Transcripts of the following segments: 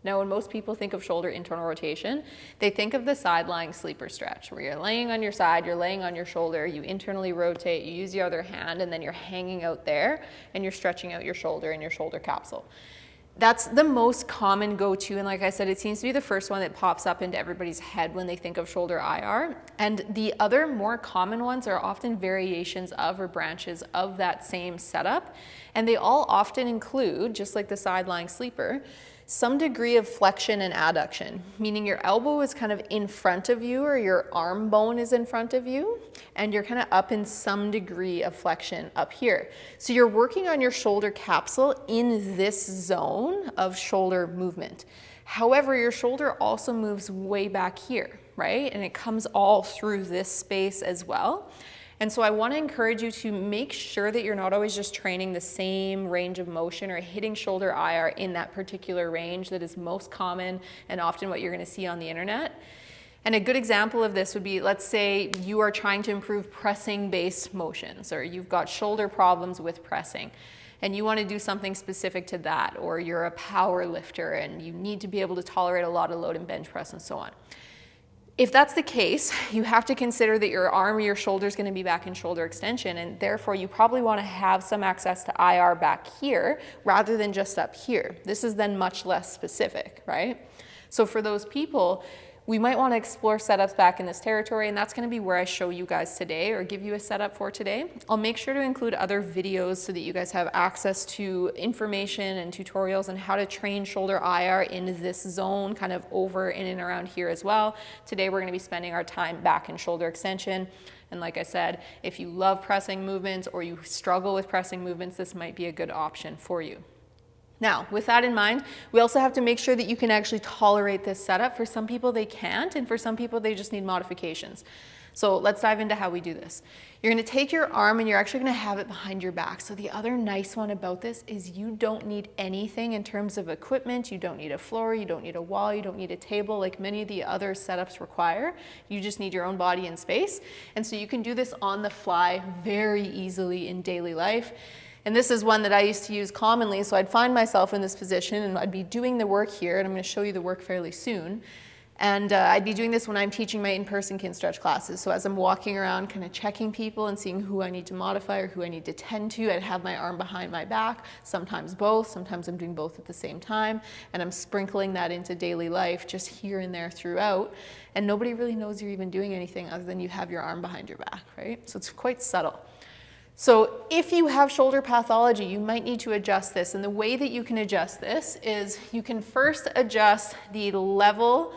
Now, when most people think of shoulder internal rotation, they think of the side lying sleeper stretch, where you're laying on your side, you're laying on your shoulder, you internally rotate, you use the other hand, and then you're hanging out there and you're stretching out your shoulder and your shoulder capsule. That's the most common go-to, and like I said, it seems to be the first one that pops up into everybody's head when they think of shoulder IR. And the other more common ones are often variations of or branches of that same setup, and they all often include, just like the side lying sleeper, some degree of flexion and adduction, meaning your elbow is kind of in front of you or your arm bone is in front of you, and you're kind of up in some degree of flexion up here. So you're working on your shoulder capsule in this zone of shoulder movement. However, your shoulder also moves way back here, right? And it comes all through this space as well. And so I want to encourage you to make sure that you're not always just training the same range of motion or hitting shoulder IR in that particular range that is most common and often what you're going to see on the internet. And a good example of this would be, let's say you are trying to improve pressing-based motions, or you've got shoulder problems with pressing, and you want to do something specific to that, or you're a power lifter and you need to be able to tolerate a lot of load in bench press and so on. If that's the case, you have to consider that your arm or your shoulder is going to be back in shoulder extension, and therefore you probably want to have some access to IR back here rather than just up here. This is then much less specific, right? So for those people, we might want to explore setups back in this territory, and that's going to be where I show you guys today or give you a setup for today. I'll make sure to include other videos so that you guys have access to information and tutorials on how to train shoulder IR in this zone, kind of over in and around here as well. Today we're going to be spending our time back in shoulder extension. And like I said, if you love pressing movements or you struggle with pressing movements, this might be a good option for you. Now, with that in mind, we also have to make sure that you can actually tolerate this setup. For some people, they can't, and for some people, they just need modifications. So let's dive into how we do this. You're going to take your arm and you're actually going to have it behind your back. So the other nice one about this is you don't need anything in terms of equipment. You don't need a floor, you don't need a wall, you don't need a table like many of the other setups require. You just need your own body and space. And so you can do this on the fly very easily in daily life. And this is one that I used to use commonly, so I'd find myself in this position and I'd be doing the work here, and I'm going to show you the work fairly soon. And I'd be doing this when I'm teaching my in-person kin stretch classes. So as I'm walking around kind of checking people and seeing who I need to modify or who I need to tend to, I'd have my arm behind my back, sometimes both, sometimes I'm doing both at the same time, and I'm sprinkling that into daily life just here and there throughout. And nobody really knows you're even doing anything other than you have your arm behind your back, right? So it's quite subtle. So if you have shoulder pathology, you might need to adjust this. And the way that you can adjust this is you can first adjust the level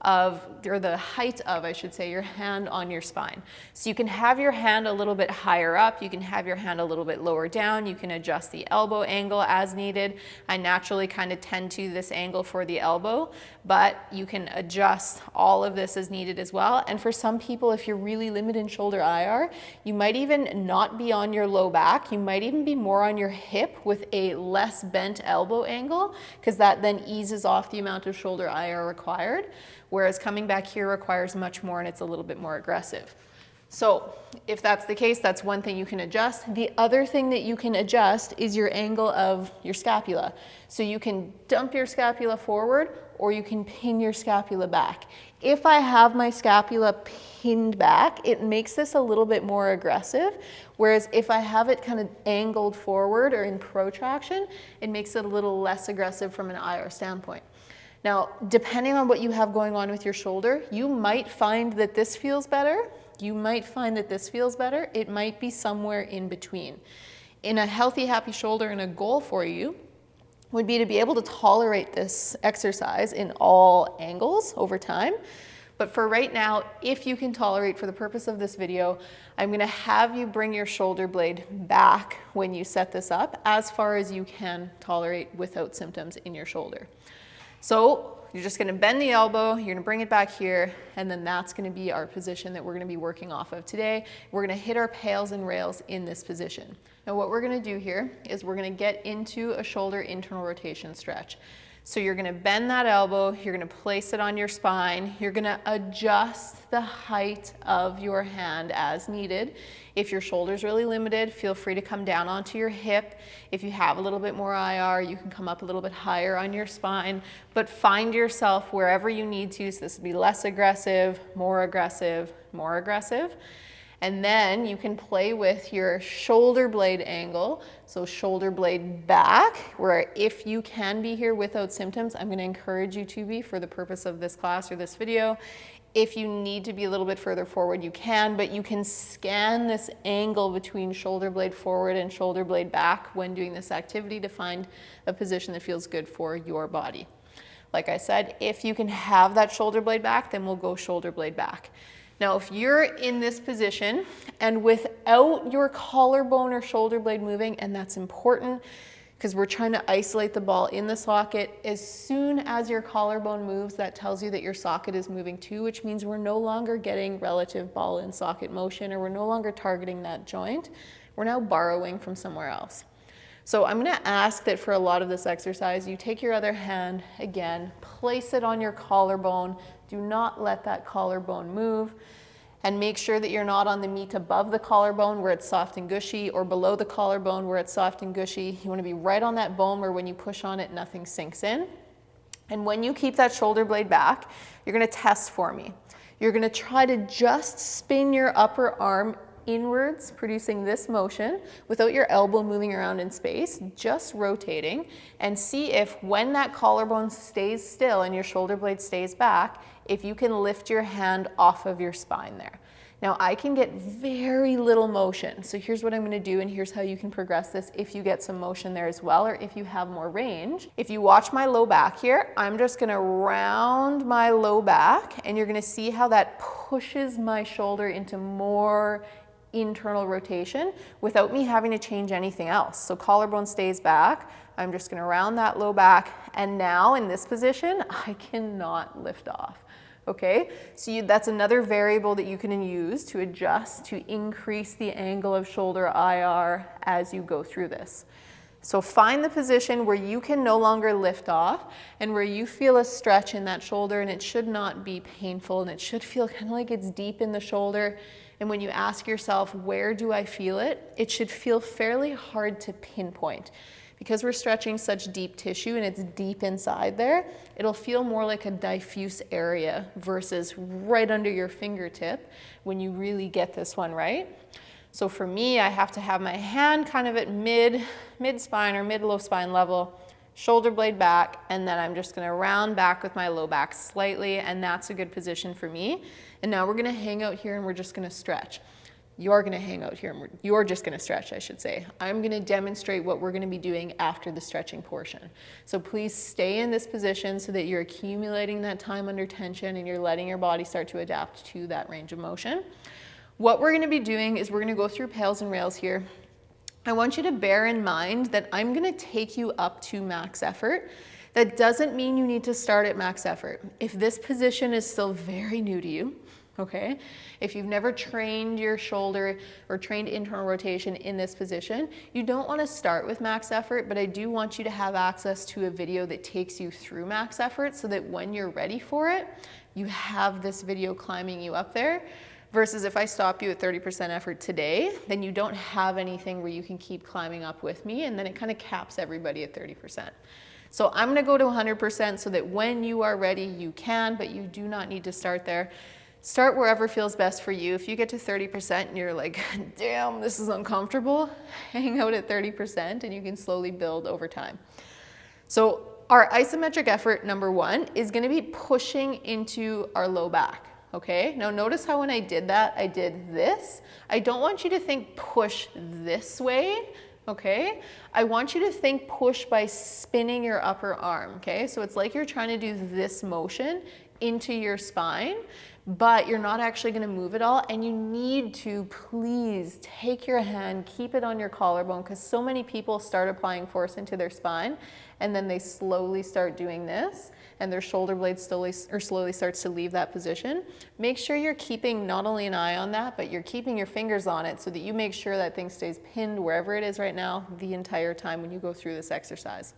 of, or the height of, I should say, your hand on your spine. So you can have your hand a little bit higher up, you can have your hand a little bit lower down, you can adjust the elbow angle as needed. I naturally kind of tend to this angle for the elbow, but you can adjust all of this as needed as well. And for some people, if you're really limited in shoulder IR, you might even not be on your low back, you might even be more on your hip with a less bent elbow angle, because that then eases off the amount of shoulder IR required. Whereas coming back here requires much more and it's a little bit more aggressive. So if that's the case, that's one thing you can adjust. The other thing that you can adjust is your angle of your scapula. So you can dump your scapula forward or you can pin your scapula back. If I have my scapula pinned back, it makes this a little bit more aggressive. Whereas if I have it kind of angled forward or in protraction, it makes it a little less aggressive from an IR standpoint. Now, depending on what you have going on with your shoulder, you might find that this feels better. You might find that this feels better. It might be somewhere in between. In a healthy, happy shoulder, and a goal for you would be to be able to tolerate this exercise in all angles over time. But for right now, if you can tolerate, for the purpose of this video, I'm going to have you bring your shoulder blade back when you set this up as far as you can tolerate without symptoms in your shoulder. So you're just going to bend the elbow, you're going to bring it back here, and then that's going to be our position that we're going to be working off of today. We're going to hit our pails and rails in this position. Now what we're going to do here is we're going to get into a shoulder internal rotation stretch. So you're gonna bend that elbow, you're gonna place it on your spine, you're gonna adjust the height of your hand as needed. If your shoulder's really limited, feel free to come down onto your hip. If you have a little bit more IR, you can come up a little bit higher on your spine, but find yourself wherever you need to. So this would be less aggressive, more aggressive, more aggressive. And then you can play with your shoulder blade angle. So shoulder blade back, where if you can be here without symptoms, I'm going to encourage you to be for the purpose of this class or this video. If you need to be a little bit further forward, you can, but you can scan this angle between shoulder blade forward and shoulder blade back when doing this activity to find a position that feels good for your body. Like I said, if you can have that shoulder blade back, then we'll go shoulder blade back. Now, if you're in this position and without your collarbone or shoulder blade moving, and that's important because we're trying to isolate the ball in the socket, as soon as your collarbone moves, that tells you that your socket is moving too, which means we're no longer getting relative ball in socket motion, or we're no longer targeting that joint. We're now borrowing from somewhere else. So I'm going to ask that for a lot of this exercise, you take your other hand, again, place it on your collarbone. Do not let that collarbone move, and make sure that you're not on the meat above the collarbone where it's soft and gushy, or below the collarbone where it's soft and gushy. You want to be right on that bone where when you push on it, nothing sinks in. And when you keep that shoulder blade back, you're going to test for me. You're going to try to just spin your upper arm inwards, producing this motion without your elbow moving around in space, just rotating, and see if when that collarbone stays still and your shoulder blade stays back, if you can lift your hand off of your spine there. Now I can get very little motion, so here's what I'm going to do, and here's how you can progress this if you get some motion there as well, or if you have more range. If you watch my low back here, I'm just going to round my low back, and you're going to see how that pushes my shoulder into more internal rotation without me having to change anything else. So collarbone stays back. I'm just going to round that low back, and now in this position, I cannot lift off. Okay, so that's another variable that you can use to adjust to increase the angle of shoulder IR as you go through this. So find the position where you can no longer lift off and where you feel a stretch in that shoulder, and it should not be painful, and it should feel kind of like it's deep in the shoulder. And when you ask yourself, where do I feel it? It should feel fairly hard to pinpoint. Because we're stretching such deep tissue and it's deep inside there, it'll feel more like a diffuse area versus right under your fingertip when you really get this one right. So for me, I have to have my hand kind of at mid-spine or mid-low spine level, shoulder blade back, and then I'm just gonna round back with my low back slightly, and that's a good position for me. And now we're gonna hang out here and we're just gonna stretch. You're gonna hang out here and you're just gonna stretch, I should say. I'm gonna demonstrate what we're gonna be doing after the stretching portion. So please stay in this position so that you're accumulating that time under tension and you're letting your body start to adapt to that range of motion. What we're gonna be doing is we're gonna go through pails and rails here. I want you to bear in mind that I'm gonna take you up to max effort. That doesn't mean you need to start at max effort. If this position is still very new to you, okay? If you've never trained your shoulder or trained internal rotation in this position, you don't want to start with max effort, but I do want you to have access to a video that takes you through max effort so that when you're ready for it, you have this video climbing you up there. Versus if I stop you at 30% effort today, then you don't have anything where you can keep climbing up with me, and then it kind of caps everybody at 30%. So I'm going to go to 100% so that when you are ready, you can, but you do not need to start there. Start wherever feels best for you. If you get to 30% and you're like, damn, this is uncomfortable, hang out at 30% and you can slowly build over time. So our isometric effort, number one, is going to be pushing into our low back. Okay, now notice how when I did that, I did this. I don't want you to think push this way. Okay, I want you to think push by spinning your upper arm. Okay, so it's like you're trying to do this motion into your spine, but you're not actually going to move it all, and you need to please take your hand, keep it on your collarbone, because so many people start applying force into their spine and then they slowly start doing this and their shoulder blade slowly starts to leave that position. Make sure you're keeping not only an eye on that, but you're keeping your fingers on it so that you make sure that thing stays pinned wherever it is right now the entire time when you go through this exercise.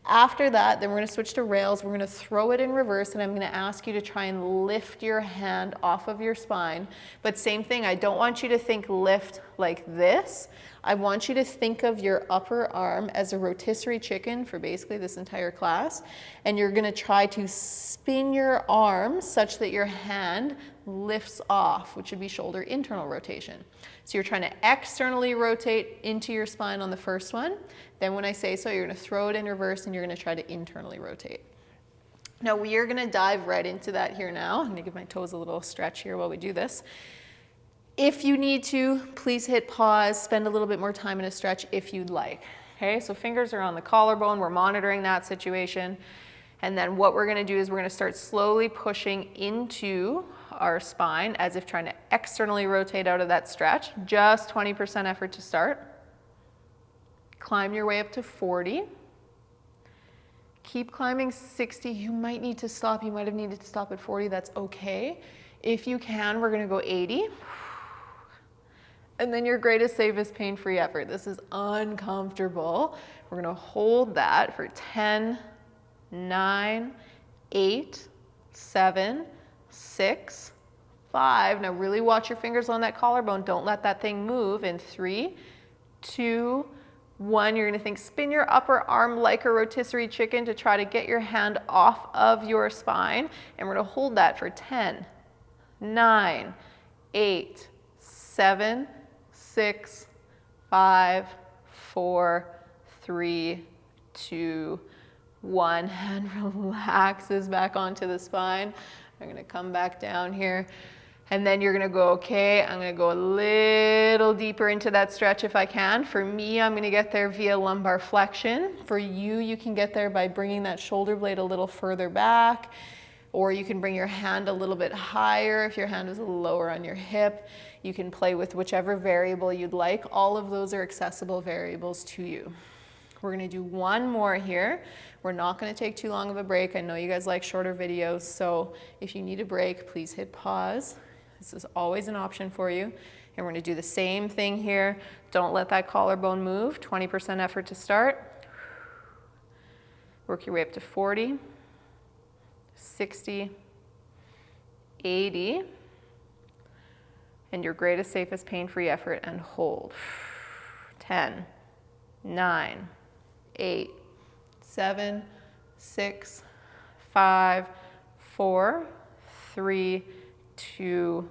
After that, then we're gonna switch to rails. We're gonna throw it in reverse, and I'm gonna ask you to try and lift your hand off of your spine. But same thing, I don't want you to think lift like this. I want you to think of your upper arm as a rotisserie chicken for basically this entire class. And you're gonna try to spin your arm such that your hand lifts off, which would be shoulder internal rotation. So you're trying to externally rotate into your spine on the first one. Then when I say so, you're gonna throw it in reverse and you're gonna try to internally rotate. Now we are gonna dive right into that here now. I'm gonna give my toes a little stretch here while we do this. If you need to, please hit pause, spend a little bit more time in a stretch if you'd like. Okay, so fingers are on the collarbone, we're monitoring that situation. And then what we're gonna do is we're gonna start slowly pushing into our spine as if trying to externally rotate out of that stretch. Just 20% effort to start. Climb your way up to 40. Keep climbing 60. You might need to stop. You might have needed to stop at 40. That's okay. If you can, we're gonna go 80. And then your greatest, safest, pain-free effort. This is uncomfortable. We're gonna hold that for 10, 9, 8, 7, 6, 5. Now really watch your fingers on that collarbone. Don't let that thing move. In 3, 2, 1. You're gonna think spin your upper arm like a rotisserie chicken to try to get your hand off of your spine. And we're gonna hold that for 10, 9, 8, 7, 6, 5, 4, 3, 2, 1. Hand relaxes back onto the spine. I'm gonna come back down here. And then you're gonna go, okay, I'm gonna go a little deeper into that stretch if I can. For me, I'm gonna get there via lumbar flexion. For you, you can get there by bringing that shoulder blade a little further back, or you can bring your hand a little bit higher if your hand is a little lower on your hip. You can play with whichever variable you'd like. All of those are accessible variables to you. We're gonna do one more here. We're not gonna take too long of a break. I know you guys like shorter videos, so if you need a break, please hit pause. This is always an option for you. And we're gonna do the same thing here. Don't let that collarbone move. 20% effort to start. Work your way up to 40, 60, 80. And your greatest, safest, pain-free effort, and hold. 10, 9, 8, 7, 6, 5, 4, 3, 2,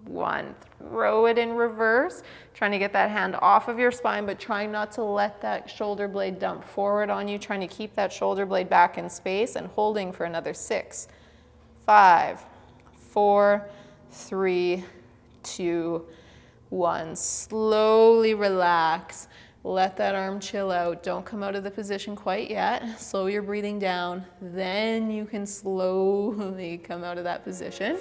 1. Throw it in reverse, trying to get that hand off of your spine, but trying not to let that shoulder blade dump forward on you, trying to keep that shoulder blade back in space and holding for another 6, 5, 4, 3, 2, 1. Slowly relax. Let that arm chill out. Don't come out of the position quite yet. Slow your breathing down. Then you can slowly come out of that position.